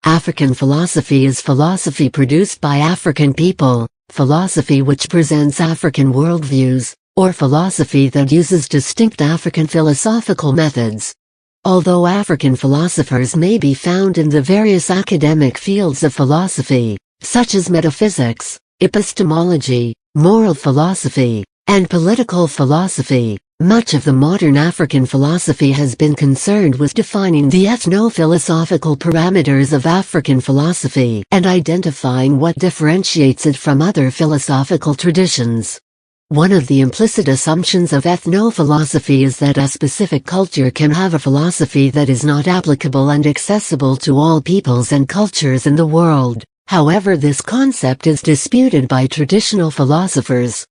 African philosophy is philosophy produced by African people, philosophy which presents African worldviews, or philosophy that uses distinct African philosophical methods. Although African philosophers may be found in the various academic fields of philosophy, such as metaphysics, epistemology, moral philosophy, and political philosophy, much of the modern African philosophy has been concerned with defining the ethno-philosophical parameters of African philosophy and identifying what differentiates it from other philosophical traditions. One of the implicit assumptions of ethno-philosophy is that a specific culture can have a philosophy that is not applicable and accessible to all peoples and cultures in the world. However, this concept is disputed by traditional philosophers.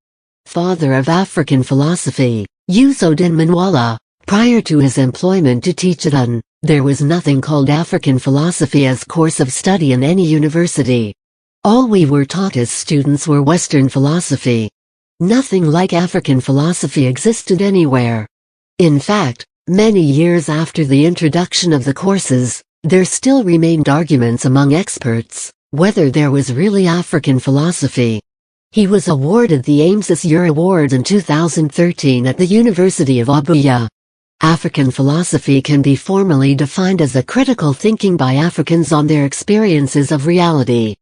Father of African philosophy, Usodin Manwala, prior to his employment to teach at UN, there was nothing called African philosophy as course of study in any university. All we were taught as students were Western philosophy. Nothing like African philosophy existed anywhere. In fact, many years after the introduction of the courses, there still remained arguments among experts whether there was really African philosophy. He was awarded the Ames Assure Award in 2013 at the University of Abuja. African philosophy can be formally defined as a critical thinking by Africans on their experiences of reality.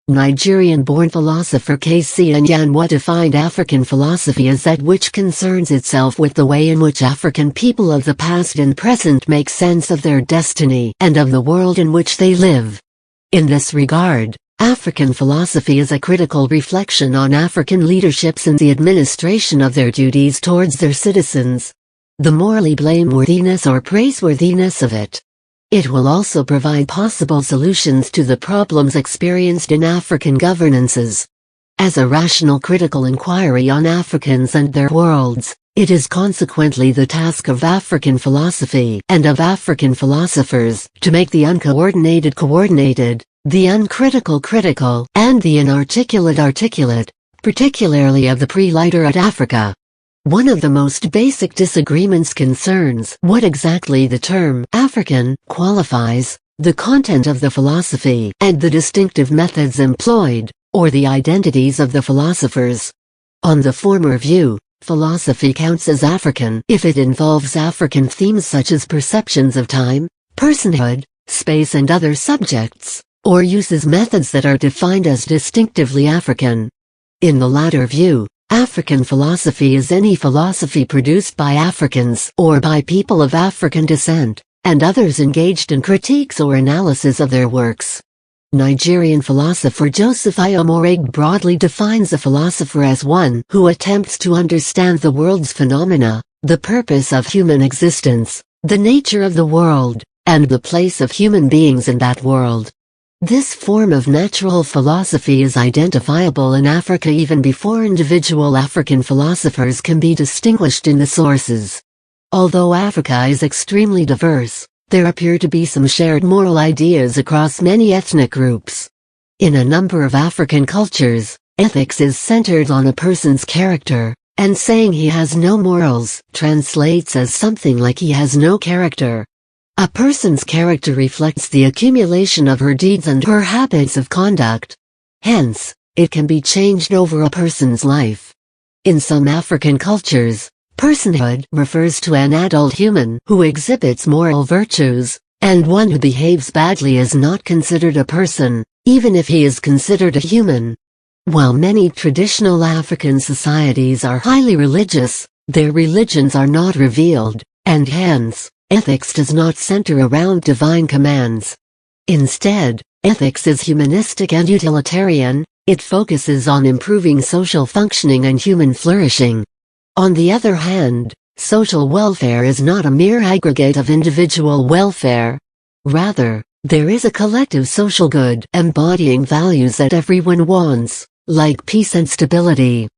Nigerian-born philosopher K.C. Anyanwu defined African philosophy as that which concerns itself with the way in which African people of the past and present make sense of their destiny and of the world in which they live. In this regard, African philosophy is a critical reflection on African leaderships in the administration of their duties towards their citizens, the morally blameworthiness or praiseworthiness of it. It will also provide possible solutions to the problems experienced in African governances. As a rational critical inquiry on Africans and their worlds, it is consequently the task of African philosophy and of African philosophers to make the uncoordinated coordinated, the uncritical critical, and the inarticulate articulate, particularly of the pre-Literate Africa. One of the most basic disagreements concerns what exactly the term African qualifies, the content of the philosophy and the distinctive methods employed, or the identities of the philosophers. On the former view, philosophy counts as African if it involves African themes such as perceptions of time, personhood, space and other subjects, or uses methods that are defined as distinctively African. In the latter view, African philosophy is any philosophy produced by Africans or by people of African descent, and others engaged in critiques or analysis of their works. Nigerian philosopher Joseph Ayomorege broadly defines a philosopher as one who attempts to understand the world's phenomena, the purpose of human existence, the nature of the world, and the place of human beings in that world. This form of natural philosophy is identifiable in Africa even before individual African philosophers can be distinguished in the sources. Although Africa is extremely diverse, there appear to be some shared moral ideas across many ethnic groups. In a number of African cultures, ethics is centered on a person's character, and saying he has no morals translates as something like he has no character. A person's character reflects the accumulation of her deeds and her habits of conduct. Hence, it can be changed over a person's life. In some African cultures, personhood refers to an adult human who exhibits moral virtues, and one who behaves badly is not considered a person, even if he is considered a human. While many traditional African societies are highly religious, their religions are not revealed, and hence, ethics does not center around divine commands. Instead, ethics is humanistic and utilitarian, it focuses on improving social functioning and human flourishing. On the other hand, social welfare is not a mere aggregate of individual welfare. Rather, there is a collective social good embodying values that everyone wants, like peace and stability.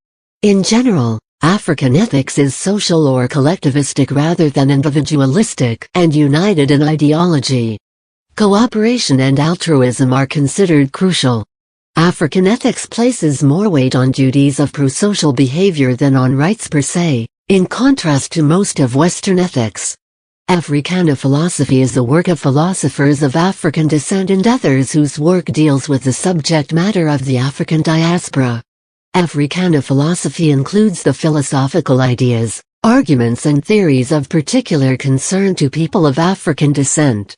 In general, African ethics is social or collectivistic rather than individualistic and united in ideology. Cooperation and altruism are considered crucial. African ethics places more weight on duties of pro-social behavior than on rights per se, in contrast to most of Western ethics. Africana philosophy is the work of philosophers of African descent and others whose work deals with the subject matter of the African diaspora. Africana philosophy includes the philosophical ideas, arguments and theories of particular concern to people of African descent.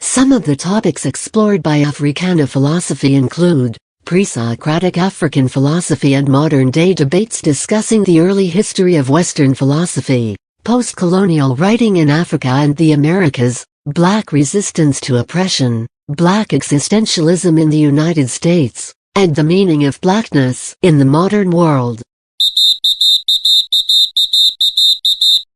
Some of the topics explored by Africana philosophy include pre-Socratic African philosophy and modern-day debates discussing the early history of Western philosophy, post-colonial writing in Africa and the Americas, Black resistance to oppression, Black existentialism in the United States, and the meaning of Blackness in the modern world.